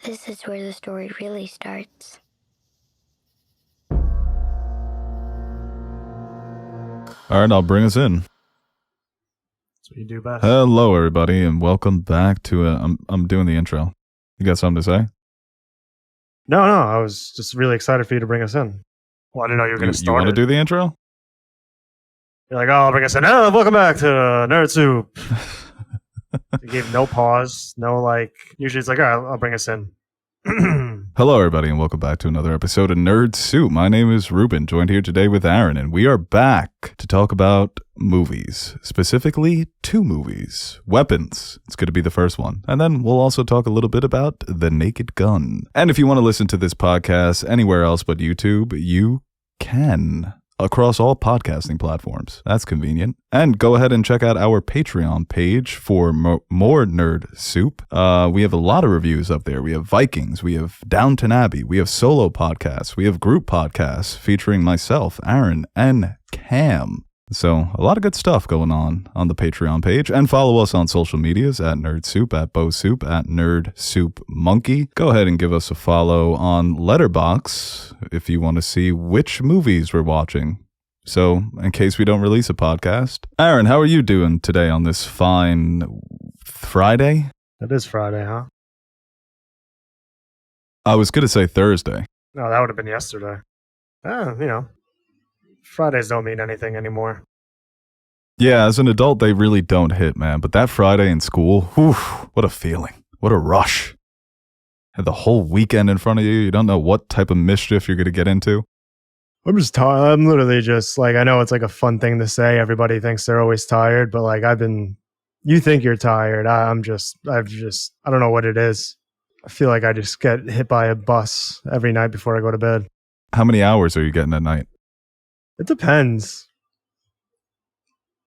This is where the story really starts. All right, I'll bring us in. That's what you do best. Hello, everybody, and welcome back to I'm doing the intro. You got something to say? No, I was just really excited for you to bring us in. Well, I didn't know you were going to start. You want to do the intro? You're like, oh, I'll bring us in. Oh, welcome back to Nerd Soup. You gave no pause, no like. Usually it's like, all right, I'll bring us in. Hello, everybody, and welcome back to another episode of Nerd Soup. My name is Reuben, joined here today with Aaron, and we are back to talk about movies, specifically 2 movies. Weapons, it's going to be the first one, and then we'll also talk a little bit about The Naked Gun. And if you want to listen to this podcast anywhere else but YouTube, you can. Across all podcasting platforms. That's convenient. And go ahead and check out our Patreon page for more Nerd Soup. We have a lot of reviews up there. We have Vikings. We have Downton Abbey. We have solo podcasts. We have group podcasts featuring myself, Aaron, and Cam. So a lot of good stuff going on the Patreon page. And follow us on social medias at Nerd Soup, at Beau Soup, at Nerd Soup Monkey. Go ahead and give us a follow on Letterboxd if you want to see which movies we're watching. So in case we don't release a podcast. Aaron, how are you doing today on this fine Friday? It is Friday, huh? I was going to say Thursday. No, that would have been yesterday. Fridays don't mean anything anymore. Yeah, as an adult, they really don't hit, man. But that Friday in school, whew, what a feeling. What a rush. And the whole weekend in front of you, you don't know what type of mischief you're going to get into. I'm just tired. I'm literally just like, I know it's like a fun thing to say. Everybody thinks they're always tired, but like you think you're tired. I don't know what it is. I feel like I just get hit by a bus every night before I go to bed. How many hours are you getting at night? It depends.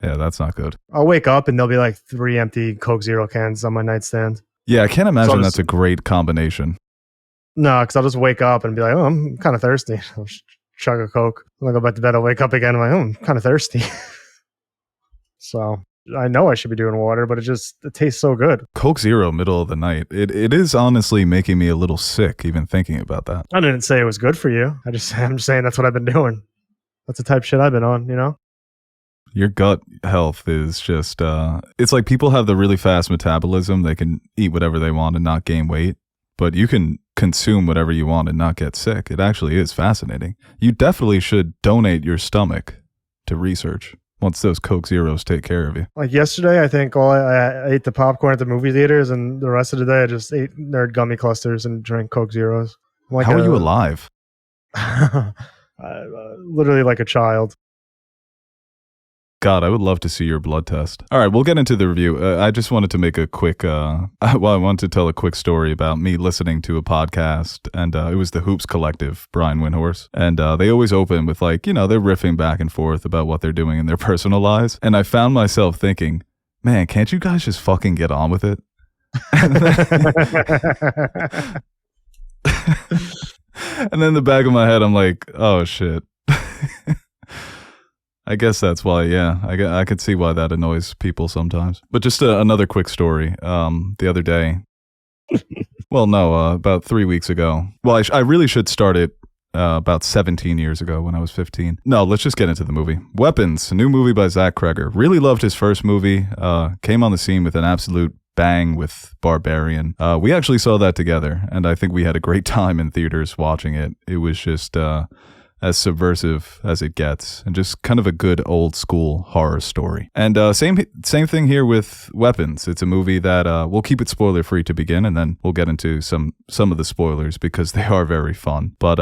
Yeah, that's not good. I'll wake up and there'll be like 3 empty Coke Zero cans on my nightstand. Yeah, I can't imagine that's a great combination. No, because I'll just wake up and be like, oh, I'm kind of thirsty. I'll chug a Coke. When I go back to bed, I'll wake up again. I'm like, oh, I'm kind of thirsty. So I know I should be doing water, but it tastes so good. Coke Zero, middle of the night. It is honestly making me a little sick even thinking about that. I didn't say it was good for you. I'm just saying that's what I've been doing. That's the type of shit I've been on, you know? Your gut health is just, it's like people have the really fast metabolism. They can eat whatever they want and not gain weight, but you can consume whatever you want and not get sick. It actually is fascinating. You definitely should donate your stomach to research once those Coke Zeros take care of you. Like yesterday, I think I ate the popcorn at the movie theaters, and the rest of the day I just ate Nerd Gummy clusters and drank Coke Zeros. How are you alive? Literally like a child. God, I would love to see your blood test. All right, we'll get into the review. I just wanted to make a quick, I wanted to tell a quick story about me listening to a podcast, and it was the Hoops Collective, Brian Windhorst, and they always open with like, they're riffing back and forth about what they're doing in their personal lives, and I found myself thinking, man, can't you guys just fucking get on with it? And then in the back of my head, I'm like, oh, shit. I guess that's why, yeah. I could see why that annoys people sometimes. But just another quick story. The other day, about 3 weeks ago. Well, I really should start it about 17 years ago when I was 15. No, let's just get into the movie. Weapons, a new movie by Zach Cregger. Really loved his first movie. Came on the scene with an absolute bang with Barbarian. We actually saw that together, and I think we had a great time in theaters watching it. It was just as subversive as it gets, and just kind of a good old school horror story. And same thing here with Weapons. It's a movie that we'll keep it spoiler free to begin, and then we'll get into some of the spoilers because they are very fun. But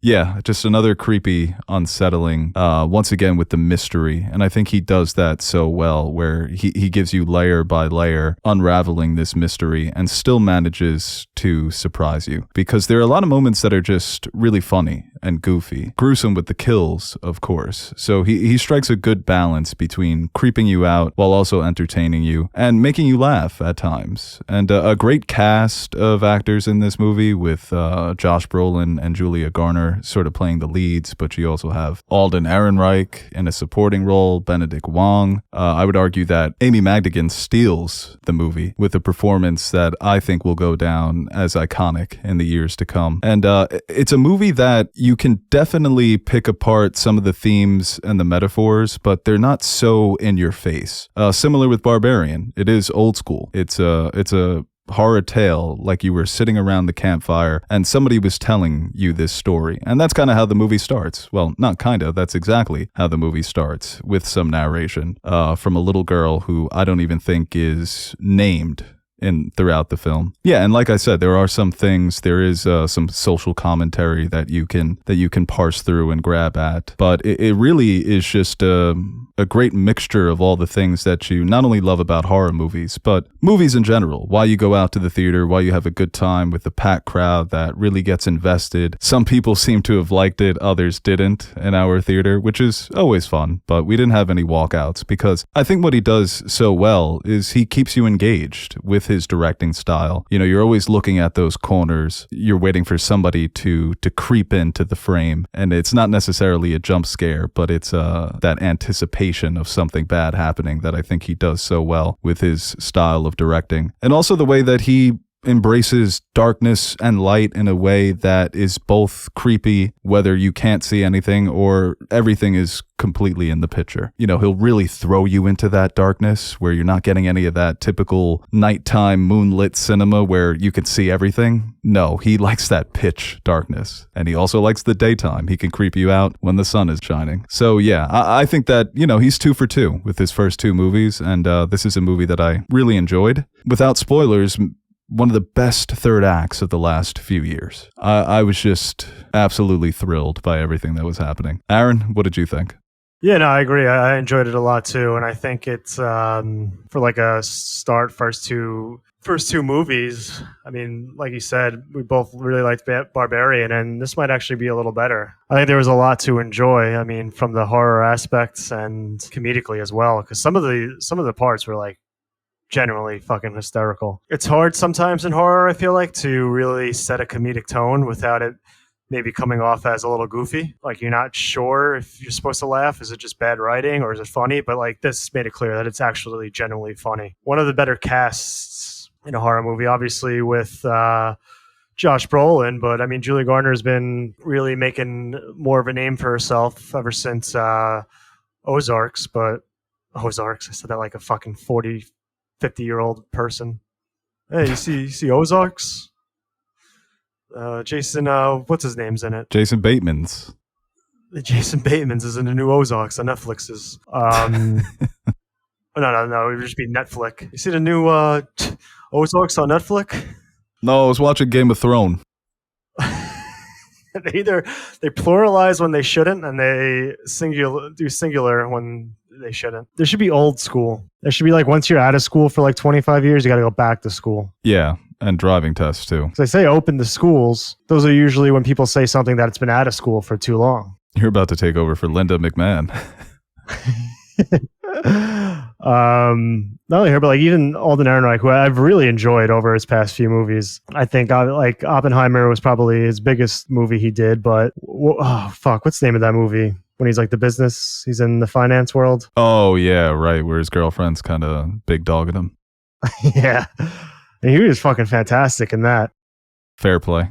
yeah, just another creepy, unsettling, once again with the mystery. And I think he does that so well, where he gives you layer by layer, unraveling this mystery, and still manages to surprise you. Because there are a lot of moments that are just really funny and goofy. Gruesome with the kills, of course. So he strikes a good balance between creeping you out while also entertaining you and making you laugh at times. And a great cast of actors in this movie with Josh Brolin and Julia Garner there sort of playing the leads, but you also have Alden Ehrenreich in a supporting role, Benedict Wong. I would argue that Amy Madigan steals the movie with a performance that I think will go down as iconic in the years to come. And it's a movie that you can definitely pick apart some of the themes and the metaphors, but they're not so in your face. Similar with Barbarian, it is old school. It's a horror tale, like you were sitting around the campfire and somebody was telling you this story. And that's kind of how the movie starts. Well, not kind of, that's exactly how the movie starts, with some narration from a little girl who I don't even think is named throughout the film. Yeah, and like I said, there are some things, there is some social commentary that you can parse through and grab at, but it really is just a great mixture of all the things that you not only love about horror movies, but movies in general. Why you go out to the theater, why you have a good time with the packed crowd that really gets invested. Some people seem to have liked it, others didn't in our theater, which is always fun, but we didn't have any walkouts because I think what he does so well is he keeps you engaged with his directing style. You know, you're always looking at those corners. You're waiting for somebody to creep into the frame, and it's not necessarily a jump scare, but it's that anticipation of something bad happening that I think he does so well with his style of directing. And also the way that he embraces darkness and light in a way that is both creepy, whether you can't see anything or everything is completely in the picture. You know, he'll really throw you into that darkness where you're not getting any of that typical nighttime moonlit cinema where you can see everything. No, he likes that pitch darkness. And he also likes the daytime. He can creep you out when the sun is shining. So yeah, I think that, you know, he's 2 for 2 with his first 2 movies. And this is a movie that I really enjoyed. Without spoilers, one of the best third acts of the last few years. I was just absolutely thrilled by everything that was happening. Aaron, what did you think? Yeah, no, I agree. I enjoyed it a lot too, and I think it's for like a start, first two movies. I mean, like you said, we both really liked Barbarian, and this might actually be a little better. I think there was a lot to enjoy. I mean, from the horror aspects and comedically as well, because some of the parts were like genuinely fucking hysterical. It's hard sometimes in horror, I feel like, to really set a comedic tone without it maybe coming off as a little goofy. Like, you're not sure if you're supposed to laugh. Is it just bad writing or is it funny? But like, this made it clear that it's actually genuinely funny. One of the better casts in a horror movie, obviously, with Josh Brolin, but I mean, Julia Garner's been really making more of a name for herself ever since Ozarks. But Ozarks, I said that like a fucking 50-year-old person. Hey, you see Ozarks? Jason, what's his name's in it? Jason Bateman's. Jason Bateman's is in the new Ozarks on Netflix's. No, it would just be Netflix. You see the new Ozarks on Netflix? No, I was watching Game of Thrones. They pluralize when they shouldn't, and they do singular when they shouldn't. There should be old school. There should be like, once you're out of school for like 25 years, you got to go back to school. Yeah, and driving tests too. So they say open the schools. Those are usually when people say something that it's been out of school for too long. You're about to take over for Linda McMahon. Not only her, but like even Alden Ehrenreich, who I've really enjoyed over his past few movies. I think like Oppenheimer was probably his biggest movie he did, but what's the name of that movie? When he's like he's in the finance world. Oh yeah, right. Where his girlfriend's kind of big dogging him. Yeah. And he was fucking fantastic in that. Fair play.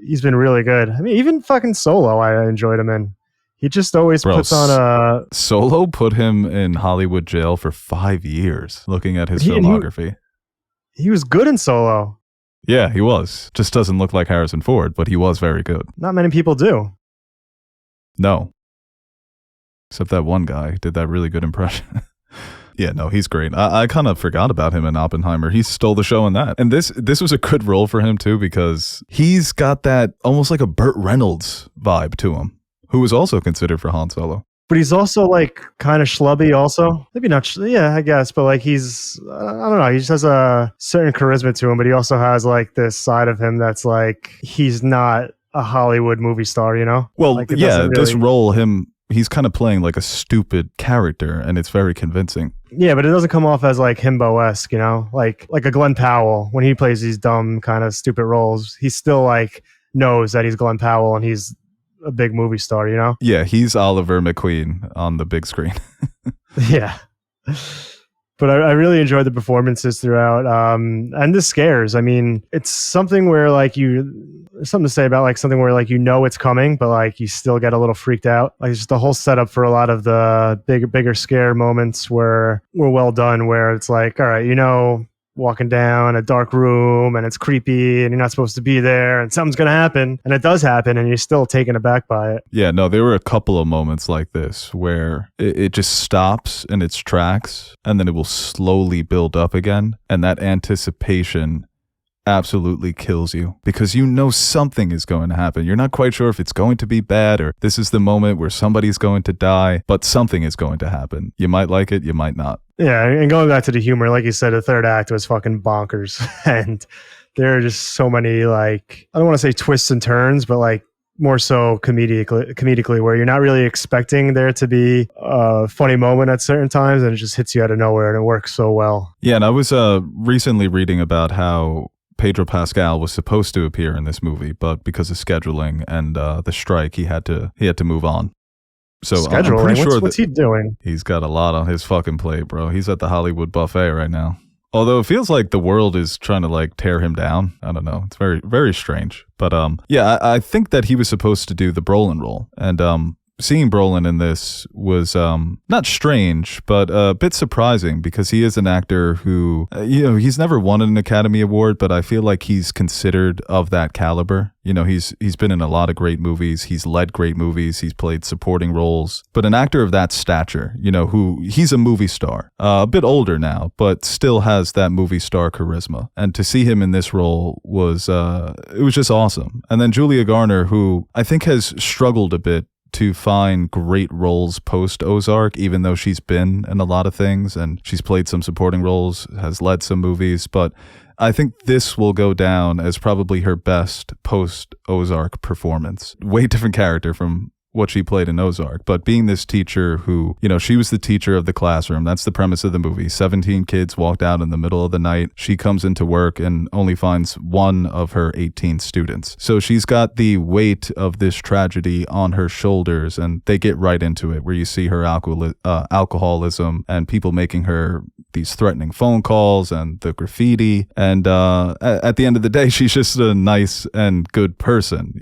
He's been really good. I mean, even fucking Solo, I enjoyed him in. He just always puts on a... Solo put him in Hollywood jail for 5 years, looking at his filmography. He was good in Solo. Yeah, he was. Just doesn't look like Harrison Ford, but he was very good. Not many people do. No. Except that one guy did that really good impression. Yeah, no, he's great. I kind of forgot about him in Oppenheimer. He stole the show in that. And this was a good role for him, too, because he's got that almost like a Burt Reynolds vibe to him, who was also considered for Han Solo. But he's also like kind of schlubby also. Maybe not, yeah, I guess. But like I don't know, he just has a certain charisma to him, but he also has like this side of him that's like, he's not a Hollywood movie star, you know? Well, like yeah, this role, he's kind of playing like a stupid character, and it's very convincing. Yeah, but it doesn't come off as like himbo-esque, you know? Like a Glenn Powell, when he plays these dumb kind of stupid roles, he still like knows that he's Glenn Powell and he's a big movie star, you know? Yeah, he's Oliver McQueen on the big screen. Yeah. But I really enjoyed the performances throughout, and the scares. I mean, it's something where like something to say about like something where like it's coming, but like you still get a little freaked out. Like it's just the whole setup for a lot of the bigger scare moments were well done. Where it's like, all right, walking down a dark room and it's creepy and you're not supposed to be there and something's gonna happen, and it does happen, and you're still taken aback by it. Yeah, no, there were a couple of moments like this where it just stops in its tracks and then it will slowly build up again, and that anticipation absolutely kills you because something is going to happen. You're not quite sure if it's going to be bad or this is the moment where somebody's going to die, but something is going to happen. You might like it, you might not. Yeah, and going back to the humor, like you said, the third act was fucking bonkers. And there are just so many, like, I don't want to say twists and turns, but like more so comedically, where you're not really expecting there to be a funny moment at certain times, and it just hits you out of nowhere, and it works so well. Yeah, and I was recently reading about how Pedro Pascal was supposed to appear in this movie, but because of scheduling and the strike, he had to move on. So scheduling? I'm pretty sure what's he doing? He's got a lot on his fucking plate, bro. He's at the Hollywood buffet right now. Although it feels like the world is trying to like tear him down. I don't know. It's very, very strange. But yeah, I think that he was supposed to do the Brolin role, and seeing Brolin in this was not strange, but a bit surprising because he is an actor who, he's never won an Academy Award, but I feel like he's considered of that caliber. He's been in a lot of great movies. He's led great movies. He's played supporting roles. But an actor of that stature, who he's a movie star, a bit older now, but still has that movie star charisma. And to see him in this role was just awesome. And then Julia Garner, who I think has struggled a bit to find great roles post Ozark, even though she's been in a lot of things and she's played some supporting roles, has led some movies, but I think this will go down as probably her best post Ozark performance. Way different character from what she played in Ozark, but being this teacher who, she was the teacher of the classroom. That's the premise of the movie. 17 kids walked out in the middle of the night. She comes into work and only finds one of her 18 students. So she's got the weight of this tragedy on her shoulders, and they get right into it, where you see her alcoholism and people making her these threatening phone calls and the graffiti. And at the end of the day, she's just a nice and good person,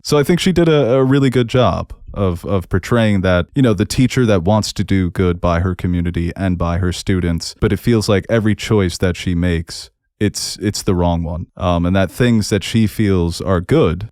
So I think she did a really good job of portraying that, the teacher that wants to do good by her community and by her students, but it feels like every choice that she makes, it's the wrong one. And that things that she feels are good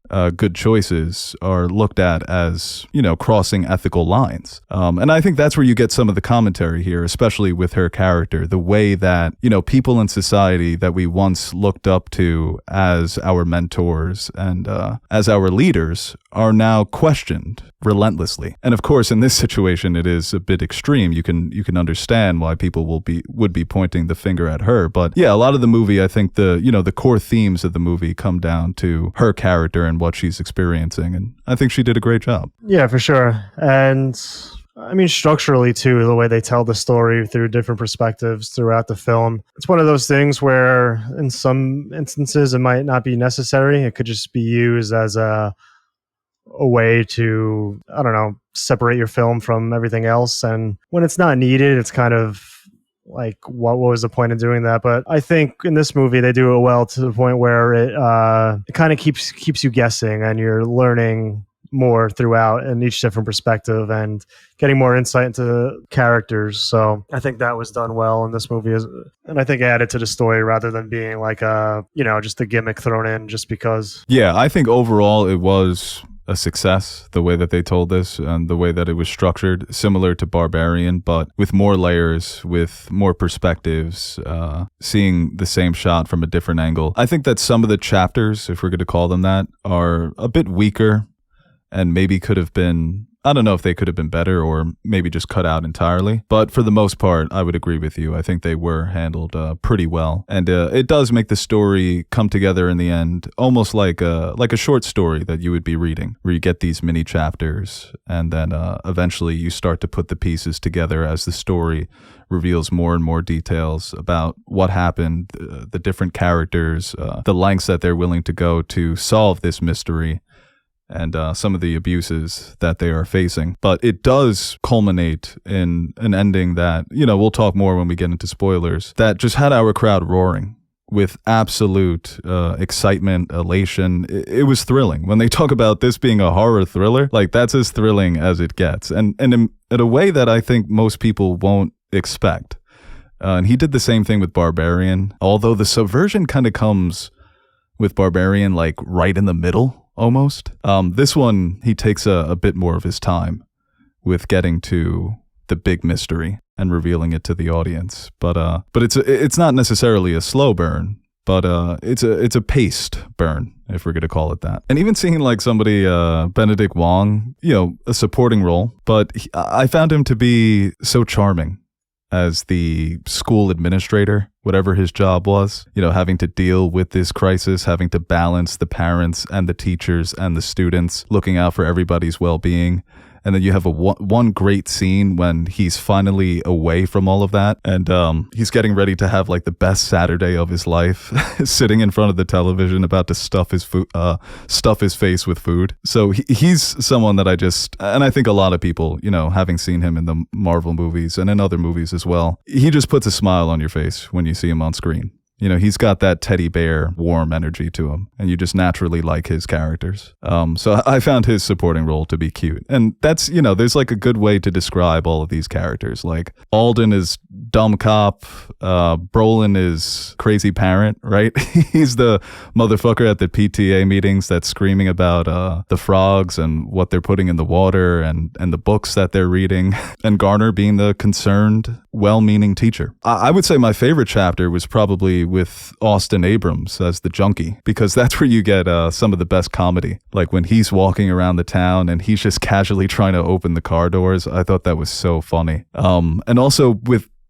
choices are looked at as, crossing ethical lines. And I think that's where you get some of the commentary here, especially with her character, the way that, people in society that we once looked up to as our mentors and as our leaders are now questioned relentlessly. And of course, in this situation, it is a bit extreme. You can understand why people would be pointing the finger at her. But yeah, a lot of the movie, I think the core themes of the movie come down to her character and what she's experiencing. And I think she did a great job. Yeah, for sure. And I mean, structurally too, the way they tell the story through different perspectives throughout the film. It's one of those things where in some instances it might not be necessary. It could just be used as a way to, I don't know, separate your film from everything else. And when it's not needed, it's kind of like, what was the point of doing that? But I think in this movie, they do it well to the point where it kind of keeps you guessing, and you're learning more throughout in each different perspective and getting more insight into the characters. So I think that was done well in this movie, and I think added to the story rather than being like just a gimmick thrown in just because. Yeah, I think overall it was a success, the way that they told this and the way that it was structured, similar to Barbarian, but with more layers, with more perspectives, seeing the same shot from a different angle. I think that some of the chapters, if we're going to call them that, are a bit weaker and maybe could have been, I don't know if they could have been better or maybe just cut out entirely. But for the most part, I would agree with you. I think they were handled pretty well. And it does make the story come together in the end, almost like a short story that you would be reading, where you get these mini chapters and then eventually you start to put the pieces together as the story reveals more and more details about what happened, the different characters, the lengths that they're willing to go to solve this mystery. and some of the abuses that they are facing. But it does culminate in an ending that, we'll talk more when we get into spoilers, that just had our crowd roaring with absolute excitement, elation. It was thrilling. When they talk about this being a horror thriller, like, that's as thrilling as it gets. And in a way that I think most people won't expect. And he did the same thing with Barbarian, although the subversion kind of comes with Barbarian like right in the middle almost. This one, he takes a bit more of his time with getting to the big mystery and revealing it to the audience. But it's not necessarily a slow burn, but it's a paced burn, if we're going to call it that. And even seeing like somebody, Benedict Wong, a supporting role, but I found him to be so charming as the school administrator, whatever his job was, having to deal with this crisis, having to balance the parents and the teachers and the students, looking out for everybody's well-being. And then you have one great scene when he's finally away from all of that, and he's getting ready to have like the best Saturday of his life, sitting in front of the television, about to stuff his face with food. So he's someone that and I think a lot of people, having seen him in the Marvel movies and in other movies as well, he just puts a smile on your face when you see him on screen. He's got that teddy bear warm energy to him, and you just naturally like his characters. So I found his supporting role to be cute. And that's, there's like a good way to describe all of these characters. Like Alden is dumb cop, Brolin is crazy parent, right? He's the motherfucker at the PTA meetings that's screaming about the frogs and what they're putting in the water and the books that they're reading. And Garner being the concerned, well-meaning teacher. I would say my favorite chapter was probably with Austin Abrams as the junkie, because that's where you get some of the best comedy. Like when he's walking around the town and he's just casually trying to open the car doors. I thought that was so funny. And also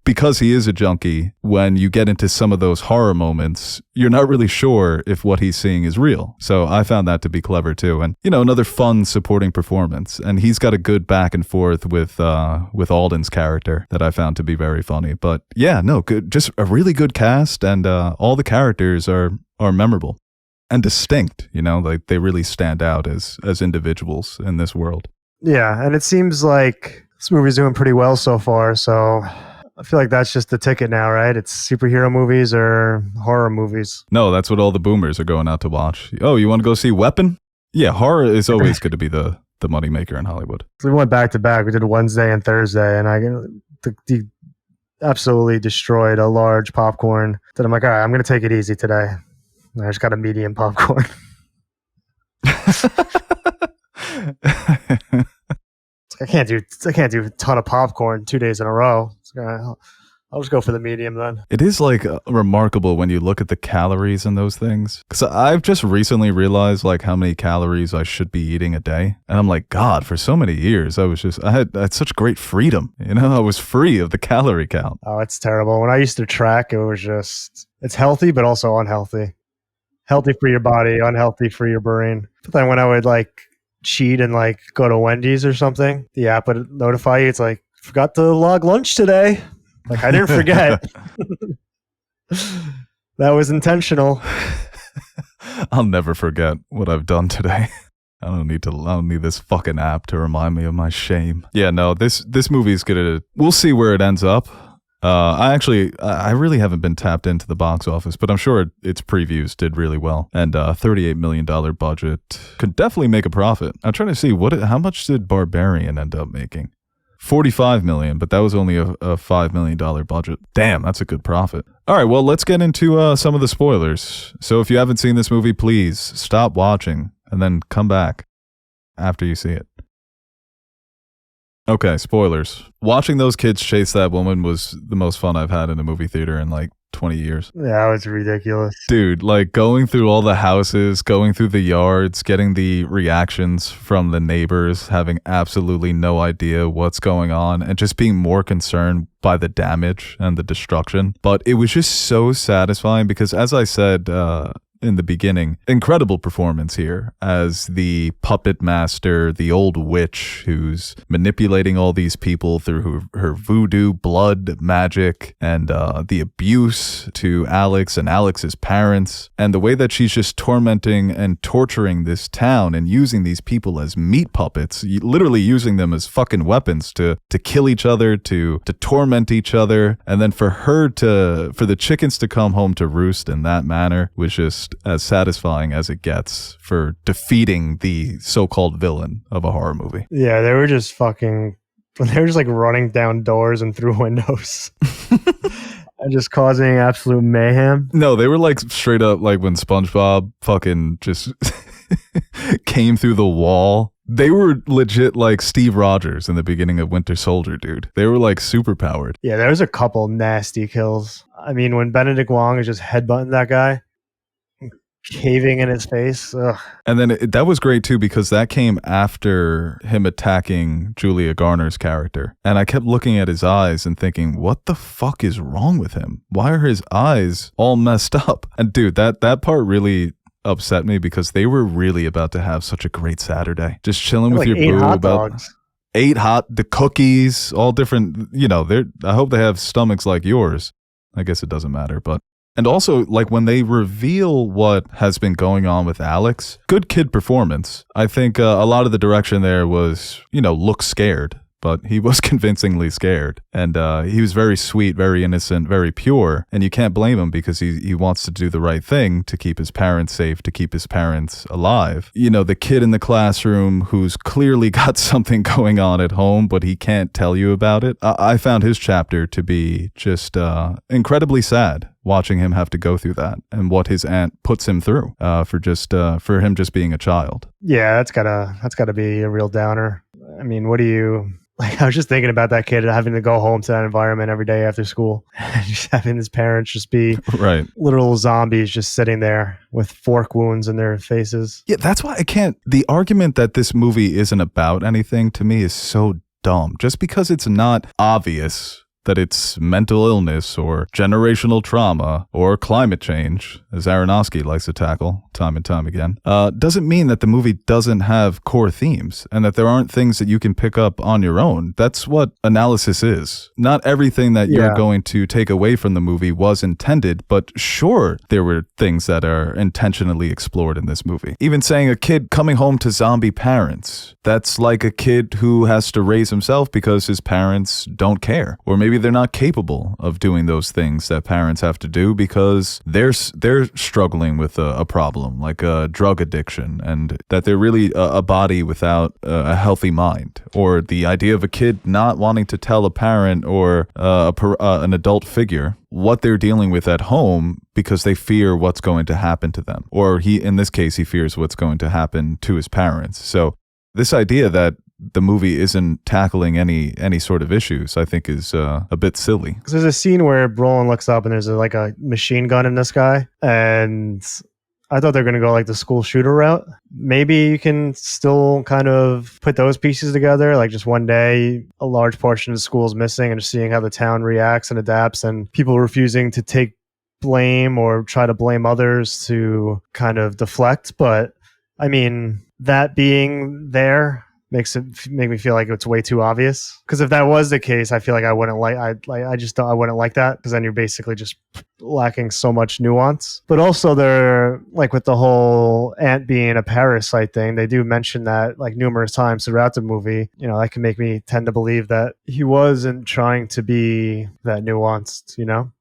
because he is a junkie, when you get into some of those horror moments, you're not really sure if what he's seeing is real. So I found that to be clever too. And, another fun supporting performance. And he's got a good back and forth with Alden's character that I found to be very funny. But yeah, no, good, just a really good cast, and all the characters are memorable and distinct, like they really stand out as individuals in this world. Yeah, and it seems like this movie's doing pretty well so far, so I feel like that's just the ticket now, right? It's superhero movies or horror movies. No, that's what all the boomers are going out to watch. Oh, you want to go see Weapon? Yeah, horror is always going to be the moneymaker in Hollywood. So we went back to back. We did Wednesday and Thursday, and I absolutely destroyed a large popcorn. Then I'm like, all right, I'm going to take it easy today. And I just got a medium popcorn. I can't do a ton of popcorn 2 days in a row. I'll just go for the medium then. It is like remarkable when you look at the calories in those things. Because I've just recently realized like how many calories I should be eating a day. And I'm like, God, for so many years, I had such great freedom. I was free of the calorie count. Oh, it's terrible. When I used to track, it's healthy, but also unhealthy. Healthy for your body, unhealthy for your brain. But then when I would like cheat and like go to Wendy's or something, the app would notify you. It's like, forgot to log lunch today. Like, I didn't forget. That was intentional. I'll never forget what I've done today. I don't need this fucking app to remind me of my shame. Yeah, no, this movie's we'll see where it ends up. I really haven't been tapped into the box office, but I'm sure its previews did really well. And $38 million budget could definitely make a profit. I'm trying to see how much did Barbarian end up making? $45 million, but that was only a $5 million budget. Damn, that's a good profit. All right, well, let's get into some of the spoilers. So if you haven't seen this movie, please stop watching and then come back after you see it. Okay, spoilers. Watching those kids chase that woman was the most fun I've had in a movie theater in like 20 years. Yeah, it was ridiculous. Dude, like going through all the houses, going through the yards, getting the reactions from the neighbors, having absolutely no idea what's going on, and just being more concerned by the damage and the destruction. But it was just so satisfying because, as I said in the beginning. Incredible performance here as the puppet master, the old witch who's manipulating all these people through her voodoo, blood, magic, and the abuse to Alex and Alex's parents, and the way that she's just tormenting and torturing this town and using these people as meat puppets, literally using them as fucking weapons to kill each other, to torment each other, and then for the chickens to come home to roost in that manner was just as satisfying as it gets for defeating the so-called villain of a horror movie. Yeah, they were just like running down doors and through windows. And just causing absolute mayhem. No, they were like straight up like when SpongeBob fucking just came through the wall. They were legit like Steve Rogers in the beginning of Winter Soldier, dude. They were like super powered. Yeah, there was a couple nasty kills. I mean, when Benedict Wong is just headbutting that guy, caving in his face. Ugh. And then that was great too, because that came after him attacking Julia Garner's character. And I kept looking at his eyes and thinking, what the fuck is wrong with him? Why are his eyes all messed up? And dude, that part really upset me because they were really about to have such a great Saturday. Just chilling with Like your 8 boo hot about dogs. 8 the cookies, all different, I hope they have stomachs like yours. I guess it doesn't matter, but. And also, like, when they reveal what has been going on with Alex, good kid performance. I think a lot of the direction there was, look scared, but he was convincingly scared. And he was very sweet, very innocent, very pure. And you can't blame him because he wants to do the right thing to keep his parents safe, to keep his parents alive. The kid in the classroom who's clearly got something going on at home, but he can't tell you about it. I found his chapter to be just incredibly sad, watching him have to go through that and what his aunt puts him through for him just being a child. Yeah, that's gotta be a real downer. I mean, what do you like? I was just thinking about that kid having to go home to that environment every day after school, just having his parents just be right, literal zombies, just sitting there with fork wounds in their faces. Yeah, that's why I can't. The argument that this movie isn't about anything to me is so dumb. Just because it's not obvious that it's mental illness or generational trauma or climate change, as Aronofsky likes to tackle time and time again, doesn't mean that the movie doesn't have core themes and that there aren't things that you can pick up on your own. That's what analysis is. Not everything that you're going to take away from the movie was intended, but sure, there were things that are intentionally explored in this movie. Even saying a kid coming home to zombie parents, that's like a kid who has to raise himself because his parents don't care. Or maybe they're not capable of doing those things that parents have to do because they're struggling with a problem like a drug addiction, and that they're really a body without a healthy mind. Or the idea of a kid not wanting to tell a parent or an adult figure what they're dealing with at home because they fear what's going to happen to them. Or in this case, he fears what's going to happen to his parents. So this idea that the movie isn't tackling any sort of issues, I think is a bit silly. Because there's a scene where Brolin looks up and there's like a machine gun in the sky, and I thought they were going to go like the school shooter route. Maybe you can still kind of put those pieces together. Like just one day, a large portion of the school is missing and just seeing how the town reacts and adapts, and people refusing to take blame or try to blame others to kind of deflect. But I mean, that being there make me feel like it's way too obvious. Because if that was the case, I feel like I wouldn't I wouldn't like that, because then you're basically just lacking so much nuance. But also, they're like with the whole ant being a parasite thing, they do mention that like numerous times throughout the movie. That can make me tend to believe that he wasn't trying to be that nuanced.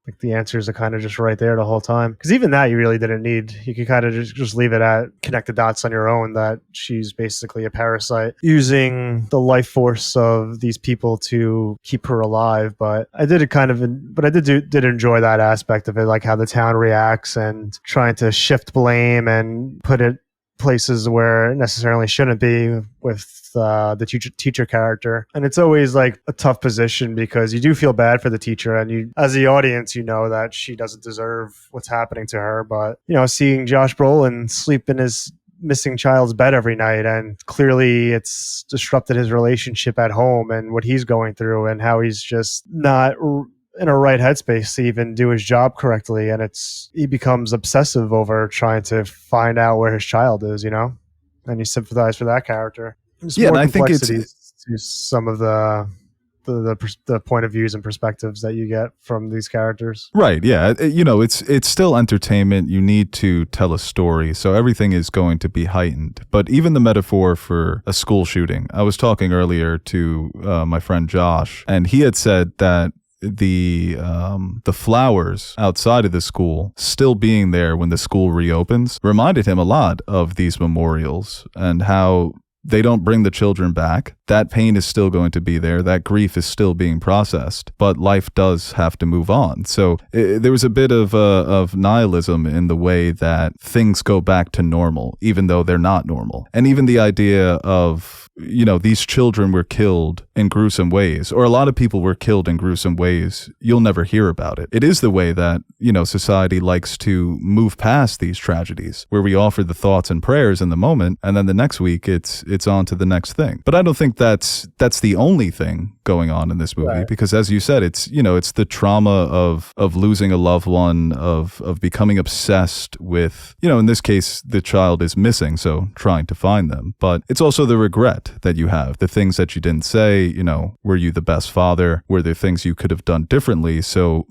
Like the answers are kind of just right there the whole time. Because even that you really didn't need. You could kind of just leave it at connect the dots on your own that she's basically a parasite using the life force of these people to keep her alive. But I did enjoy that aspect of it, like how the town reacts and trying to shift blame and put it places where it necessarily shouldn't be with the teacher character. And it's always like a tough position because you do feel bad for the teacher, and you, as the audience, that she doesn't deserve what's happening to her. But seeing Josh Brolin sleep in his missing child's bed every night, and clearly it's disrupted his relationship at home and what he's going through, and how he's just not in a right headspace to even do his job correctly, and he becomes obsessive over trying to find out where his child is, and you sympathize for that character. There's Yeah, more and I think it's complexities to some of the point of views and perspectives that you get from these characters. right. Yeah, it's still entertainment. You need to tell a story, so everything is going to be heightened. But even the metaphor for a school shooting, I was talking earlier to my friend Josh, and he had said that the flowers outside of the school still being there when the school reopens reminded him a lot of these memorials and how they don't bring the children back. That pain is still going to be there. That grief is still being processed, but life does have to move on. So there was a bit of nihilism in the way that things go back to normal, even though they're not normal. And even the idea of, these children were killed in gruesome ways, or a lot of people were killed in gruesome ways. You'll never hear about it. It is the way that, society likes to move past these tragedies, where we offer the thoughts and prayers in the moment, and then the next week it's on to the next thing. But I don't think that's the only thing going on in this movie, right? Because as you said, it's the trauma of losing a loved one, of becoming obsessed with, in this case, the child is missing, so trying to find them. But it's also the regret that you have, the things that you didn't say, were you the best father? Were there things you could have done differently? So,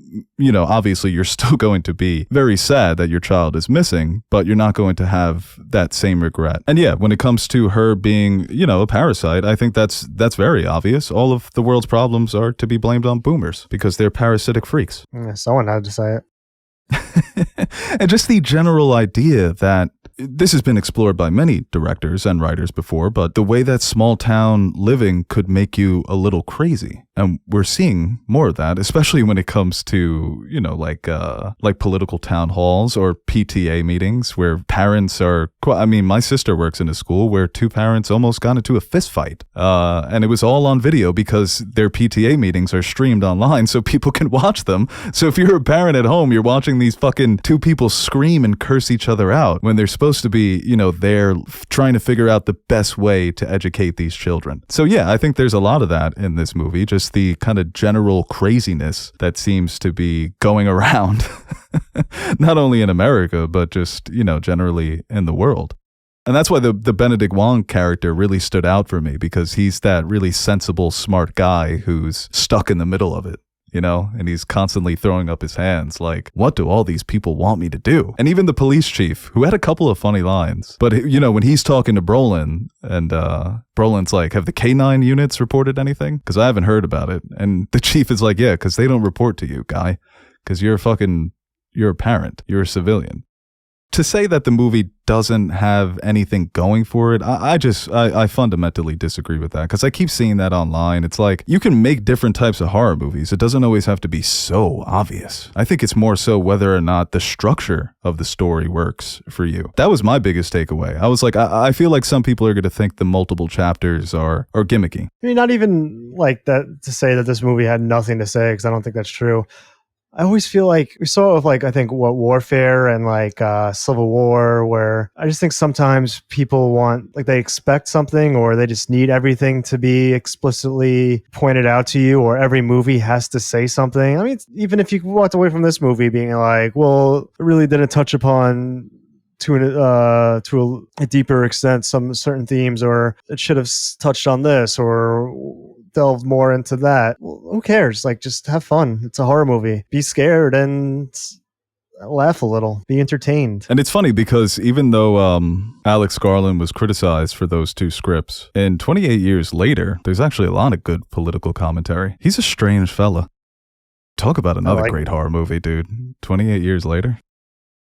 obviously you're still going to be very sad that your child is missing, but you're not going to have that same regret. And yeah, when it comes to her being, a parasite, I think that's very obvious. All of the world's problems are to be blamed on boomers because they're parasitic freaks. Yeah, someone had to say it. And just the general idea that this has been explored by many directors and writers before, but the way that small town living could make you a little crazy. And we're seeing more of that, especially when it comes to, like political town halls or PTA meetings where parents are, my sister works in a school where two parents almost got into a fist fight. And it was all on video because their PTA meetings are streamed online so people can watch them. So if you're a parent at home, you're watching these fucking two people scream and curse each other out when they're supposed to be, they're trying to figure out the best way to educate these children. So yeah, I think there's a lot of that in this movie, just the kind of general craziness that seems to be going around, not only in America, but just, generally in the world. And that's why the Benedict Wong character really stood out for me, because he's that really sensible, smart guy who's stuck in the middle of it. And he's constantly throwing up his hands like, what do all these people want me to do? And even the police chief, who had a couple of funny lines, but when he's talking to Brolin and Brolin's like, have the K9 units reported anything? Because I haven't heard about it. And the chief is like, yeah, because they don't report to you, guy, because you're a parent, you're a civilian. To say that the movie doesn't have anything going for it, I fundamentally disagree with that, because I keep seeing that online. It's like, you can make different types of horror movies. It doesn't always have to be so obvious. I think it's more so whether or not the structure of the story works for you. That was my biggest takeaway. I was like, I feel like some people are going to think the multiple chapters are gimmicky. I mean, not even like that to say that this movie had nothing to say, because I don't think that's true. I always feel like we saw it with I think Warfare and Civil War, where I just think sometimes people want, they expect something, or they just need everything to be explicitly pointed out to you, or every movie has to say something. I mean, even if you walked away from this movie being like, well, it really didn't touch upon to a deeper extent some certain themes, or it should have touched on this, or delve more into that. Well, who cares? Just have fun. It's a horror movie. Be scared and laugh a little. Be entertained. And it's funny because even though Alex Garland was criticized for those two scripts, and 28 years later, there's actually a lot of good political commentary. He's a strange fella. Talk about another great horror movie, dude. 28 years later.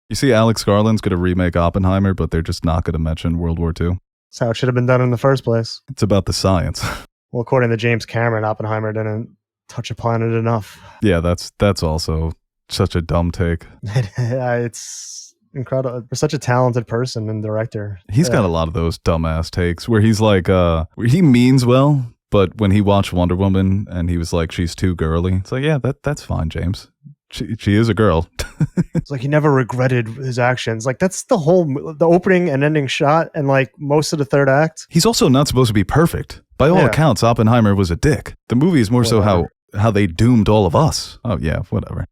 You see, Alex Garland's going to remake Oppenheimer, but they're just not going to mention World War II. That's how it should have been done in the first place. It's about the science. Well, according to James Cameron, Oppenheimer didn't touch upon it enough. Yeah, that's also such a dumb take. It's incredible. For such a talented person and director. He's got a lot of those dumbass takes where he's like, where he means well, but when he watched Wonder Woman and he was like, she's too girly. It's like, yeah, that's fine, James. She is a girl. It's like he never regretted his actions. That's the opening and ending shot and most of the third act. He's also not supposed to be perfect. By all accounts, Oppenheimer was a dick. The movie is more so how how they doomed all of us. Oh yeah, whatever.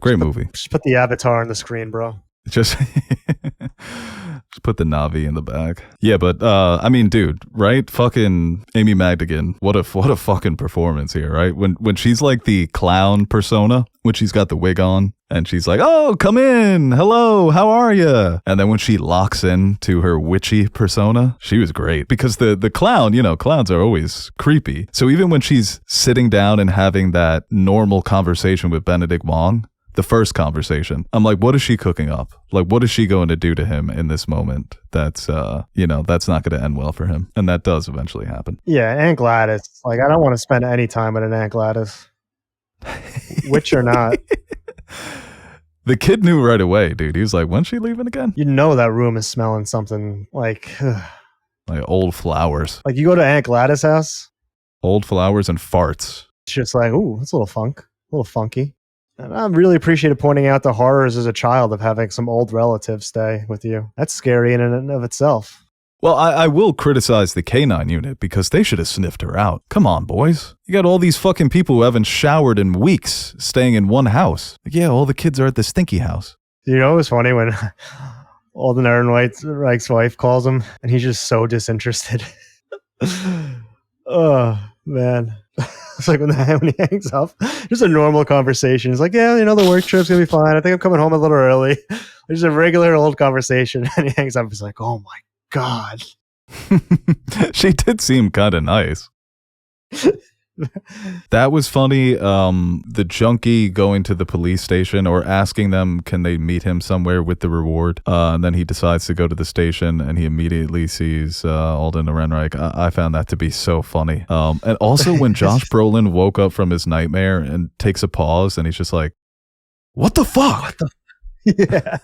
Great movie. Just put the avatar on the screen, bro. Just put the Navi in the back. Yeah, but I mean, dude, right? Fucking Amy Madigan. What a fucking performance here, right? When she's like the clown persona, when she's got the wig on and she's like, "Oh, come in. Hello, how are you?" And then when she locks in to her witchy persona, she was great because the clown, clowns are always creepy. So even when she's sitting down and having that normal conversation with Benedict Wong, the first conversation, I'm like, what is she cooking up? Like, what is she going to do to him in this moment? That's, that's not going to end well for him. And that does eventually happen. Yeah, Aunt Gladys. Like, I don't want to spend any time with an Aunt Gladys. Witch or not. The kid knew right away, dude. He was like, when's she leaving again? You know that room is smelling something like old flowers. Like, you go to Aunt Gladys' house. Old flowers and farts. It's just like, ooh, it's a little funky. And I really appreciated pointing out the horrors as a child of having some old relatives stay with you. That's scary in and of itself. Well, I will criticize the K-9 unit because they should have sniffed her out. Come on, boys. You got all these fucking people who haven't showered in weeks staying in one house. Like, yeah, all the kids are at the stinky house. You know, it was funny when Alden Ehrenreich's wife calls him and he's just so disinterested. Oh, man. It's like when he hangs up, just a normal conversation. He's like, yeah, the work trip's going to be fine. I think I'm coming home a little early. There's a regular old conversation. And he hangs up. He's like, oh my God. She did seem kind of nice. That was funny. The junkie going to the police station or asking them, can they meet him somewhere with the reward? And then he decides to go to the station and he immediately sees Alden Ehrenreich. I found that to be so funny. And also when Josh Brolin woke up from his nightmare and takes a pause and he's just like, what the fuck? Yeah.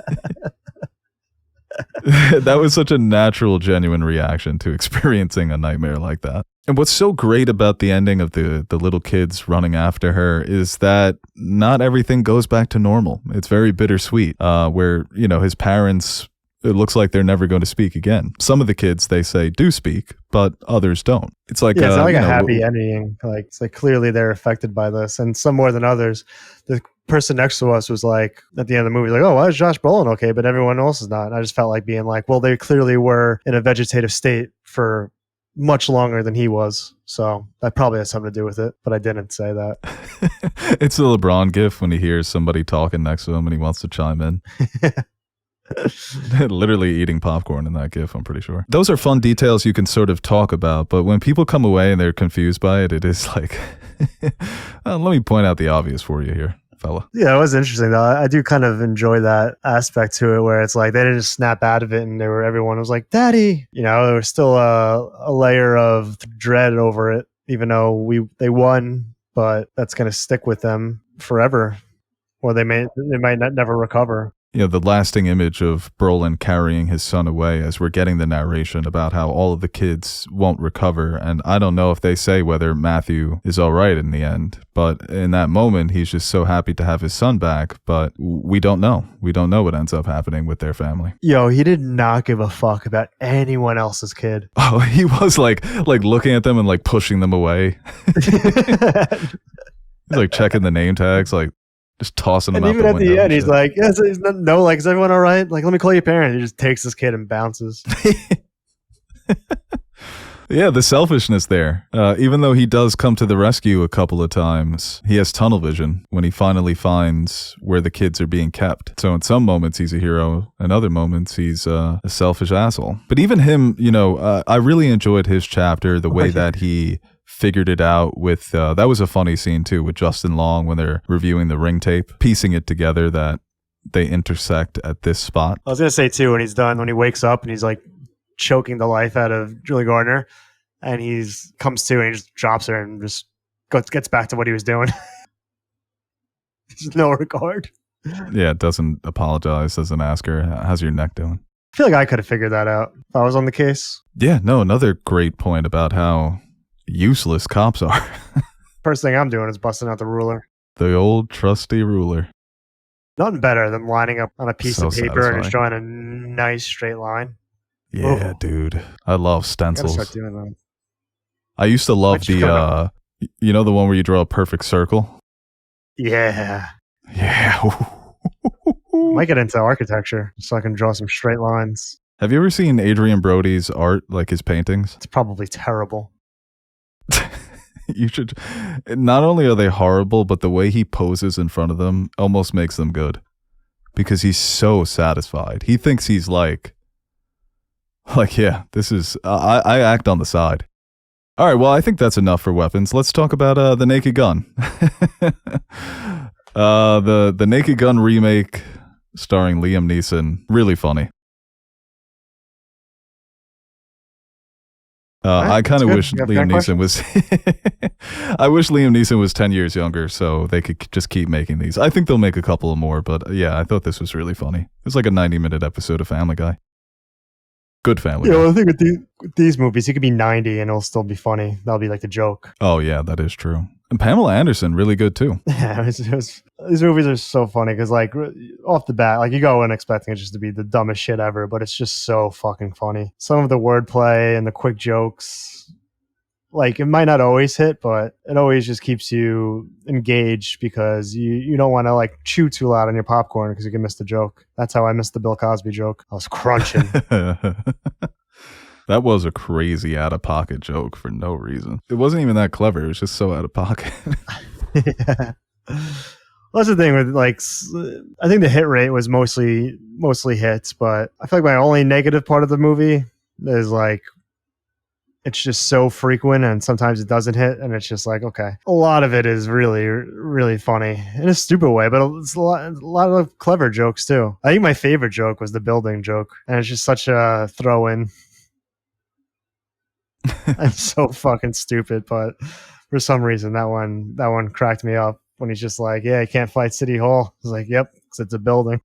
That was such a natural, genuine reaction to experiencing a nightmare like that. And what's so great about the ending of the little kids running after her is that not everything goes back to normal. It's very bittersweet, where, his parents, it looks like they're never going to speak again. Some of the kids, they say, do speak, but others don't. It's like, it's not like a happy ending. Like, it's like clearly they're affected by this, and some more than others. The person next to us was like, at the end of the movie, like, oh, why is Josh Brolin okay, but everyone else is not? And I just felt like being like, well, they clearly were in a vegetative state for much longer than he was. So that probably has something to do with it, but I didn't say that. It's the LeBron gif when he hears somebody talking next to him and he wants to chime in. Literally eating popcorn in that gif, I'm pretty sure. Those are fun details you can sort of talk about, but when people come away and they're confused by it, it is like, let me point out the obvious for you here, fella. Yeah, it was interesting though. I do kind of enjoy that aspect to it where it's like they didn't just snap out of it and everyone was like, Daddy! There was still a layer of dread over it, even though they won, but that's going to stick with them forever, or they might not never recover. The lasting image of Brolin carrying his son away as we're getting the narration about how all of the kids won't recover. And I don't know if they say whether Matthew is all right in the end, but in that moment, he's just so happy to have his son back. But we don't know. We don't know what ends up happening with their family. Yo, he did not give a fuck about anyone else's kid. Oh, he was like looking at them and like pushing them away. He's like checking the name tags, like, just tossing them out the window. And even at the end, he's like, yes, is everyone all right? Like, let me call your parent. He just takes his kid and bounces. Yeah, the selfishness there. Even though he does come to the rescue a couple of times, he has tunnel vision when he finally finds where the kids are being kept. So in some moments, he's a hero. In other moments, he's a selfish asshole. But even him, I really enjoyed his chapter, the way that he figured it out with, that was a funny scene too, with Justin Long when they're reviewing the ring tape, piecing it together that they intersect at this spot. I was going to say too, when he's done, when he wakes up and he's like choking the life out of Julie Gardner and comes to and he just drops her and just gets back to what he was doing. There's no regard. Yeah, doesn't apologize, doesn't ask her, how's your neck doing? I feel like I could have figured that out if I was on the case. Yeah, no, another great point about how useless cops are. First thing I'm doing is busting out the ruler. The old trusty ruler. Nothing better than lining up on a piece of paper satisfying. And just drawing a nice straight line. Yeah, dude. I love stencils. Gotta start doing that. I used to love You know the one where you draw a perfect circle? Yeah. Yeah. Might get into architecture so I can draw some straight lines. Have you ever seen Adrian Brody's art, like his paintings? It's probably terrible. You should. Not only are they horrible, but the way he poses in front of them almost makes them good. Because he's so satisfied. He thinks he's like, yeah, this is, I act on the side. All right, well, I think that's enough for weapons. Let's talk about The Naked Gun. The Naked Gun remake starring Liam Neeson. Really funny. I kind of wish Liam Neeson was. I wish Liam Neeson was 10 years younger, so they could just keep making these. I think they'll make a couple of more, but yeah, I thought this was really funny. It was like a 90-minute episode of Family Guy. Good Family Guy. Well, I think with these movies, he could be 90 and it'll still be funny. That'll be like the joke. Oh yeah, that is true. And Pamela Anderson, really good too. Yeah, these movies are so funny because, like, off the bat, like, you go in expecting it just to be the dumbest shit ever, but it's just so fucking funny. Some of the wordplay and the quick jokes, like, it might not always hit, but it always just keeps you engaged because you don't want to, like, chew too loud on your popcorn because you can miss the joke. That's how I missed the Bill Cosby joke. I was crunching. That was a crazy out-of-pocket joke for no reason. It wasn't even that clever. It was just so out of pocket. Yeah. Well, that's the thing with, like, I think the hit rate was mostly hits, but I feel like my only negative part of the movie is, like, it's just so frequent and sometimes it doesn't hit and it's just like, okay. A lot of it is really, really funny in a stupid way, but it's a lot of clever jokes too. I think my favorite joke was the building joke, and it's just such a throw-in. I'm so fucking stupid, but for some reason that one cracked me up when he's just like, yeah, I can't fight City Hall. I was like, yep, because it's a building.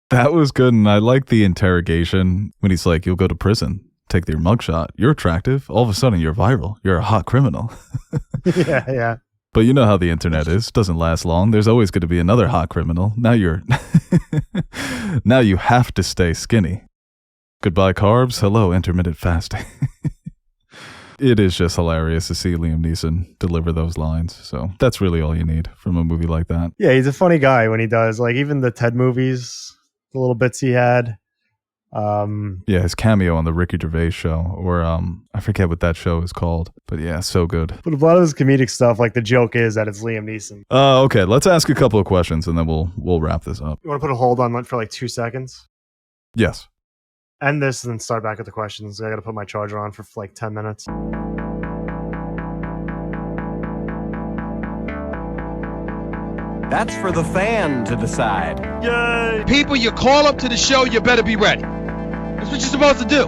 That was good, and I like the interrogation when he's like, you'll go to prison, take your mugshot, you're attractive, all of a sudden you're viral, you're a hot criminal. Yeah. But you know how the internet is, doesn't last long. There's always going to be another hot criminal. Now you have to stay skinny. Goodbye carbs, hello intermittent fasting. It is just hilarious to see Liam Neeson deliver those lines. So that's really all you need from a movie like that. Yeah, he's a funny guy when he does, like, even the Ted movies, the little bits he had. Yeah, his cameo on the Ricky Gervais show, or I forget what that show is called, but yeah, so good. But a lot of his comedic stuff, like, the joke is that it's Liam Neeson. Okay, let's ask a couple of questions and then we'll wrap this up. You want to put a hold on for like 2 seconds? Yes. End this and then start back at the questions. I got to put my charger on for like 10 minutes. That's for the fan to decide. Yay! People you call up to the show, you better be ready. That's what you're supposed to do.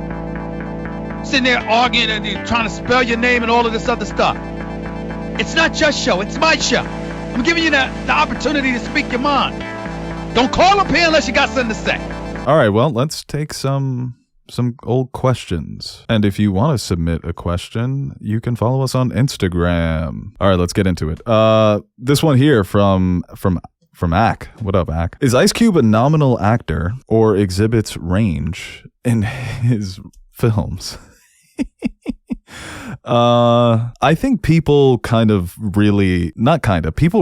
Sitting there arguing and you're trying to spell your name and all of this other stuff. It's not your show, it's my show. I'm giving you the opportunity to speak your mind. Don't call up here unless you got something to say. All right, well, let's take some old questions. And if you want to submit a question, you can follow us on Instagram. All right, let's get into it. This one here from Ack. What up, Ack? Is Ice Cube a nominal actor or exhibits range in his films? I think people people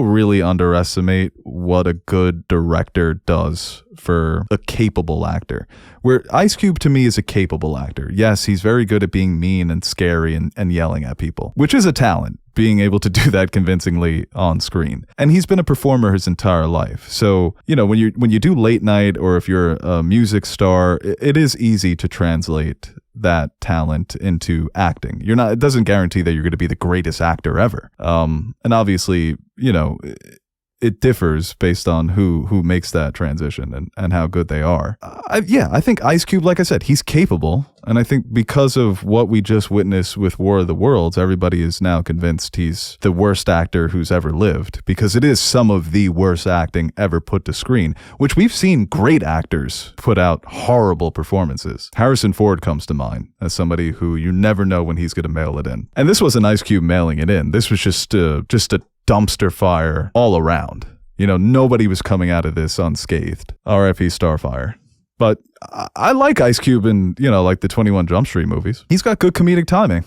really underestimate what a good director does for a capable actor. Where Ice Cube to me is a capable actor. Yes, he's very good at being mean and scary and yelling at people, which is a talent, being able to do that convincingly on screen. And he's been a performer his entire life. So, you know, when you do late night or if you're a music star, it is easy to translate that talent into acting. It doesn't guarantee that you're going to be the greatest actor ever. And obviously, you know, it differs based on who makes that transition and how good they are. I think Ice Cube, like I said, he's capable. And I think because of what we just witnessed with War of the Worlds, everybody is now convinced he's the worst actor who's ever lived, because it is some of the worst acting ever put to screen, which we've seen great actors put out horrible performances. Harrison Ford comes to mind as somebody who you never know when he's going to mail it in. And this wasn't Ice Cube mailing it in. This was just a dumpster fire all around. You know, nobody was coming out of this unscathed. R.I.P. Starfire. But I like Ice Cube in, you know, like the 21 Jump Street movies. He's got good comedic timing.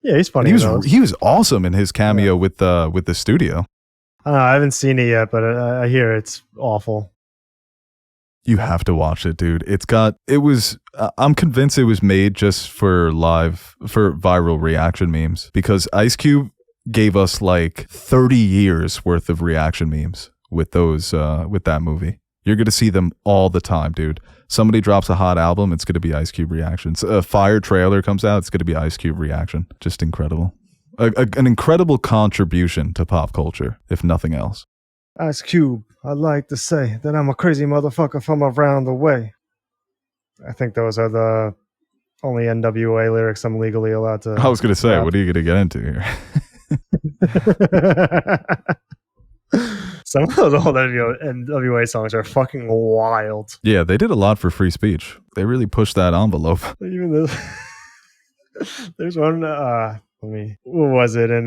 Yeah, he's And funny. he was awesome in his cameo with the studio. I haven't seen it yet, but I hear it's awful. You have to watch it, dude. I'm convinced it was made just for viral reaction memes, because Ice Cube gave us like 30 years worth of reaction memes with that movie. You're going to see them all the time, dude. Somebody drops a hot album, it's going to be Ice Cube reactions. A fire trailer comes out, it's going to be Ice Cube reaction. Just incredible. An incredible contribution to pop culture, if nothing else. Ice Cube, I'd like to say that I'm a crazy motherfucker from around the way. I think those are the only NWA lyrics I'm legally allowed to. I was going to say, what are you going to get into here? Some of those old NWA songs are fucking wild. Yeah, they did a lot for free speech. They really pushed that envelope. Even there's one. What was it? And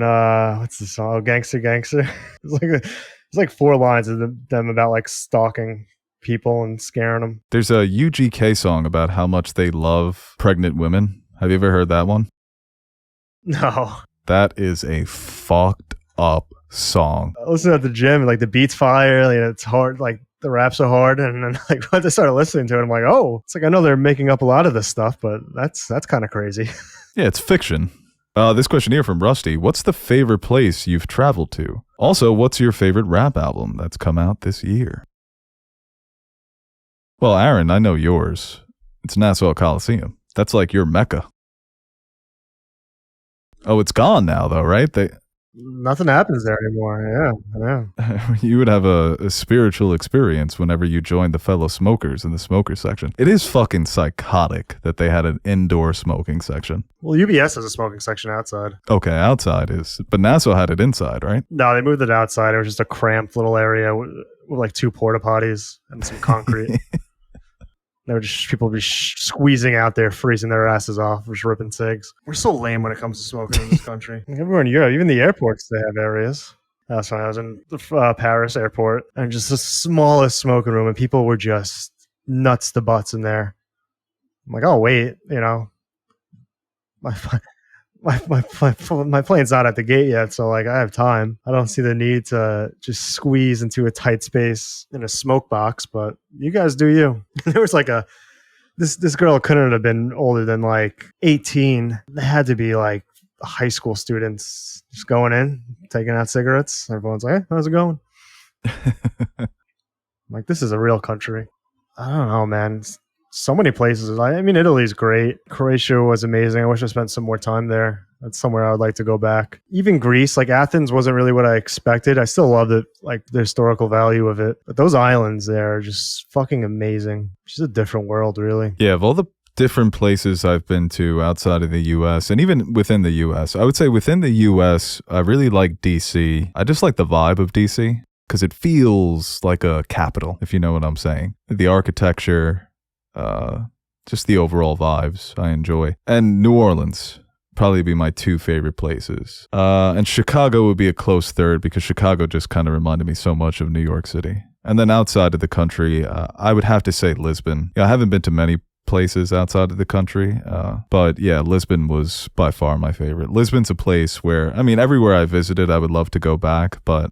what's the song? Oh, Gangster, Gangster. It's like 4 lines of them about like stalking people and scaring them. There's a UGK song about how much they love pregnant women. Have you ever heard that one? No. That is a fucked up song. I listen at the gym, like the beat's fire, like it's hard, like the raps are hard, and then like once I started listening to it, I'm like, oh, it's like I know they're making up a lot of this stuff, but that's kind of crazy. Yeah, it's fiction. This question here from Rusty: what's the favorite place you've traveled to? Also, what's your favorite rap album that's come out this year? Well, Aaron, I know yours. It's Nassau Coliseum. That's like your Mecca. Oh, it's gone now, though, right? Nothing happens there anymore. Yeah. You would have a spiritual experience whenever you joined the fellow smokers in the smoker section. It is fucking psychotic that they had an indoor smoking section. Well, UBS has a smoking section outside. Okay, outside is, but Nassau had it inside, right? No, they moved it outside. It was just a cramped little area with like 2 porta potties and some concrete. People would be squeezing out there, freezing their asses off, just ripping cigs. We're so lame when it comes to smoking in this country. Everywhere in Europe, even the airports, they have areas. That's when I was in the Paris airport, and just the smallest smoking room, and people were just nuts to butts in there. I'm like, oh wait, my plane's not at the gate yet, so like I have time. I don't see the need to just squeeze into a tight space in a smoke box, but you guys do you. There was like this girl couldn't have been older than like 18. They had to be like high school students just going in, taking out cigarettes. Everyone's like, hey, how's it going? I'm like, this is a real country. I don't know, man. So many places. I mean, Italy's great. Croatia was amazing. I wish I spent some more time there. That's somewhere I would like to go back. Even Greece, like Athens wasn't really what I expected. I still loved it, like the historical value of it. But those islands there are just fucking amazing. Just a different world, really. Yeah, of all the different places I've been to outside of the U.S. and even within the U.S., I would say within the U.S., I really like D.C. I just like the vibe of D.C. because it feels like a capital, if you know what I'm saying. The architecture, just the overall vibes I enjoy. And New Orleans probably be my 2 favorite places. And Chicago would be a close third because Chicago just kind of reminded me so much of New York City. And then outside of the country, I would have to say Lisbon. Yeah, I haven't been to many places outside of the country, but yeah, Lisbon was by far my favorite. Lisbon's a place where, I mean, everywhere I visited, I would love to go back, but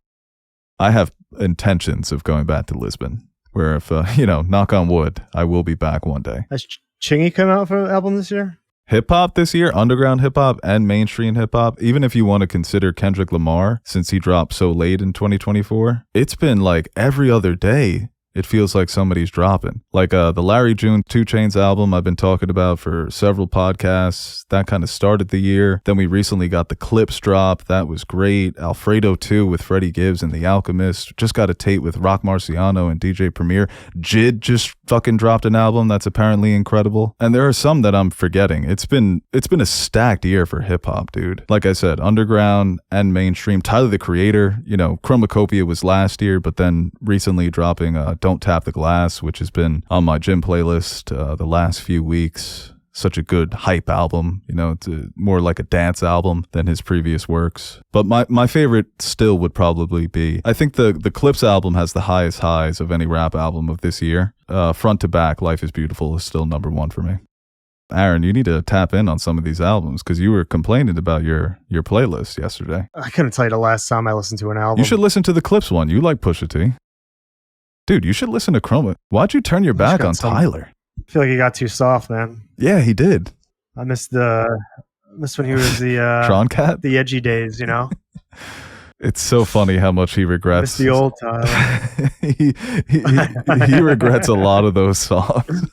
I have intentions of going back to Lisbon. Where if, knock on wood, I will be back one day. Has Chingy come out for an album this year? Hip-hop this year, underground hip-hop and mainstream hip-hop, even if you want to consider Kendrick Lamar, since he dropped so late in 2024, it's been like every other day. It feels like somebody's dropping. Like the Larry June 2 Chainz album I've been talking about for several podcasts. That kind of started the year. Then we recently got the Clips drop. That was great. Alfredo 2 with Freddie Gibbs and The Alchemist. Just got a tape with Rock Marciano and DJ Premier. Jid just fucking dropped an album that's apparently incredible. And there are some that I'm forgetting. It's been a stacked year for hip hop, dude. Like I said, underground and mainstream. Tyler the Creator, Chromacopia was last year, but then recently dropping Don't Tap the Glass, which has been on my gym playlist the last few weeks. Such a good hype album. It's more like a dance album than his previous works. But my favorite still would probably be, I think the Clips album has the highest highs of any rap album of this year. Front to back, Life is Beautiful is still number 1 for me. Aaron, you need to tap in on some of these albums because you were complaining about your playlist yesterday. I couldn't tell you the last time I listened to an album. You should listen to the Clips one. You like Pusha T. Dude, you should listen to Chroma. Why'd you turn your back on Tyler? I feel like he got too soft, man. Yeah, he did. I missed when he was the Tron Cat? the edgy days, you know? It's so funny how much he regrets. Missed the old Tyler. he regrets a lot of those songs.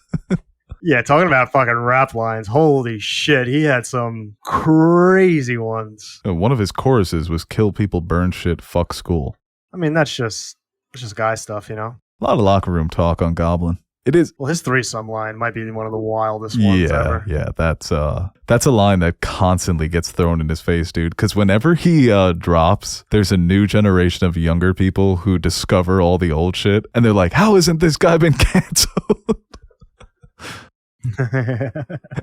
Yeah, talking about fucking rap lines. Holy shit, he had some crazy ones. One of his choruses was "Kill people, burn shit, fuck school." I mean, that's just guy stuff, you know? A lot of locker room talk on Goblin. It is. Well, his threesome line might be one of the wildest ones ever. Yeah, that's a line that constantly gets thrown in his face, dude. Because whenever he drops, there's a new generation of younger people who discover all the old shit, and they're like, "How hasn't this guy been canceled?"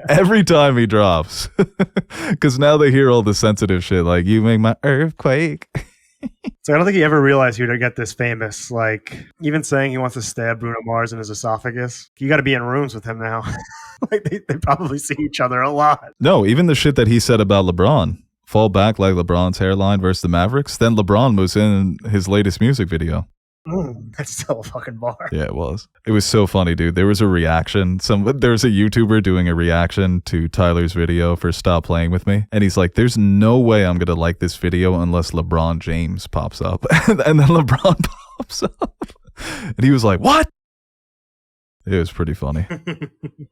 Every time he drops, because now they hear all the sensitive shit, like "You make my earthquake." So I don't think he ever realized he would get this famous. Like, even saying he wants to stab Bruno Mars in his esophagus, you got to be in rooms with him now. Like they probably see each other a lot. No, even the shit that he said about LeBron, fall back like LeBron's hairline versus the Mavericks. Then LeBron was in his latest music video. That's still a fucking bar. Yeah, it was. It was so funny, dude. There was a reaction. There was a YouTuber doing a reaction to Tyler's video for "Stop Playing With Me," and he's like, "There's no way I'm gonna like this video unless LeBron James pops up." And then LeBron pops up, and he was like, "What?" It was pretty funny.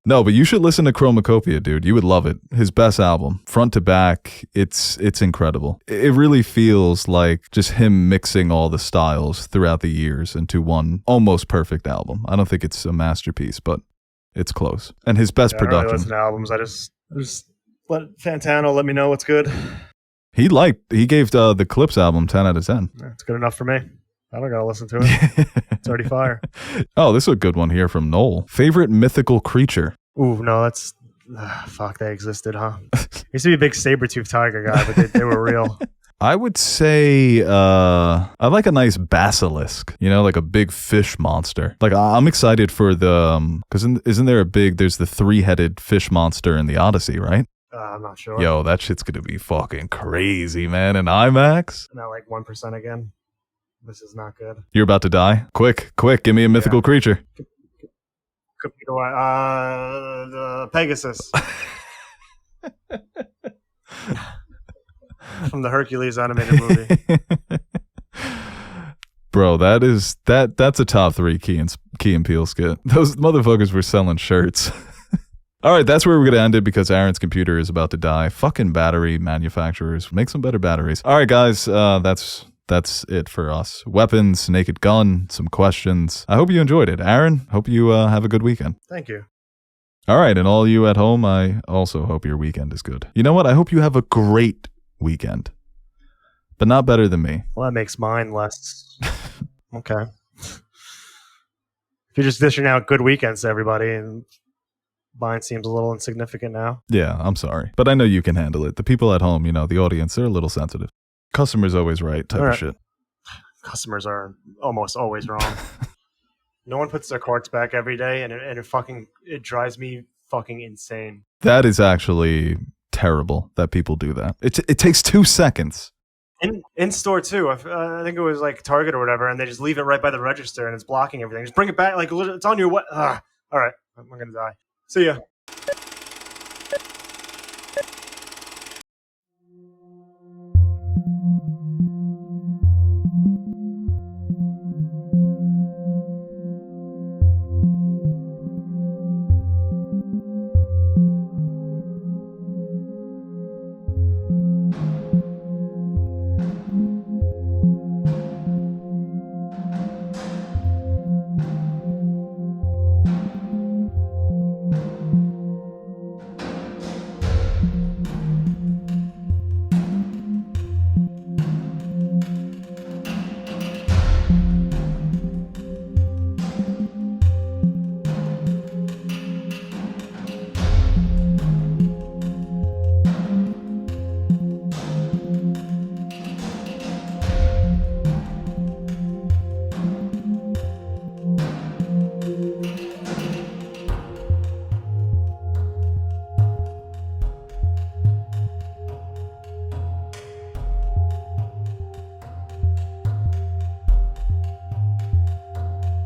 No, but you should listen to Chromacopia, dude. You would love it. His best album, front to back. It's incredible. It really feels like just him mixing all the styles throughout the years into one almost perfect album. I don't think it's a masterpiece, but it's close. And his best production. I don't really listen to albums. I just let Fantano let me know what's good. He gave the Clips album 10 out of 10. That's good enough for me. I don't gotta listen to it. It's already fire. Oh, this is a good one here from Noel. Favorite mythical creature? Ooh, no, that's... fuck, they existed, huh? Used to be a big saber-toothed tiger guy, but they were real. I would say I like a nice basilisk, you know, like a big fish monster. Like I'm excited for the... because isn't there there's the 3-headed fish monster in the Odyssey, right? I'm not sure. Yo, that shit's gonna be fucking crazy, man. In IMAX? Not like 1% again. This is not good. You're about to die? Quick, give me a mythical creature. Pegasus. From the Hercules animated movie. Bro, that's a top 3 Key and Peele skit. Those motherfuckers were selling shirts. All right, that's where we're going to end it because Aaron's computer is about to die. Fucking battery manufacturers. Make some better batteries. All right, guys, that's it for us. Weapons, Naked Gun, some questions. I hope you enjoyed it. Aaron, hope you have a good weekend. Thank you. All right, and all you at home, I also hope your weekend is good. You know what? I hope you have a great weekend, but not better than me. Well, that makes mine less. Okay. If you're just dishing out good weekends to everybody, and mine seems a little insignificant now. Yeah, I'm sorry, but I know you can handle it. The people at home, you know, the audience, they're a little sensitive. Customer's always right type of shit. Customers are almost always wrong. No one puts their carts back every day, and it drives me fucking insane. That is actually terrible that people do that. It takes 2 seconds. In store too. I think it was like Target or whatever, and they just leave it right by the register, and it's blocking everything. Just bring it back, like it's on your way. All right, I'm gonna die. See ya.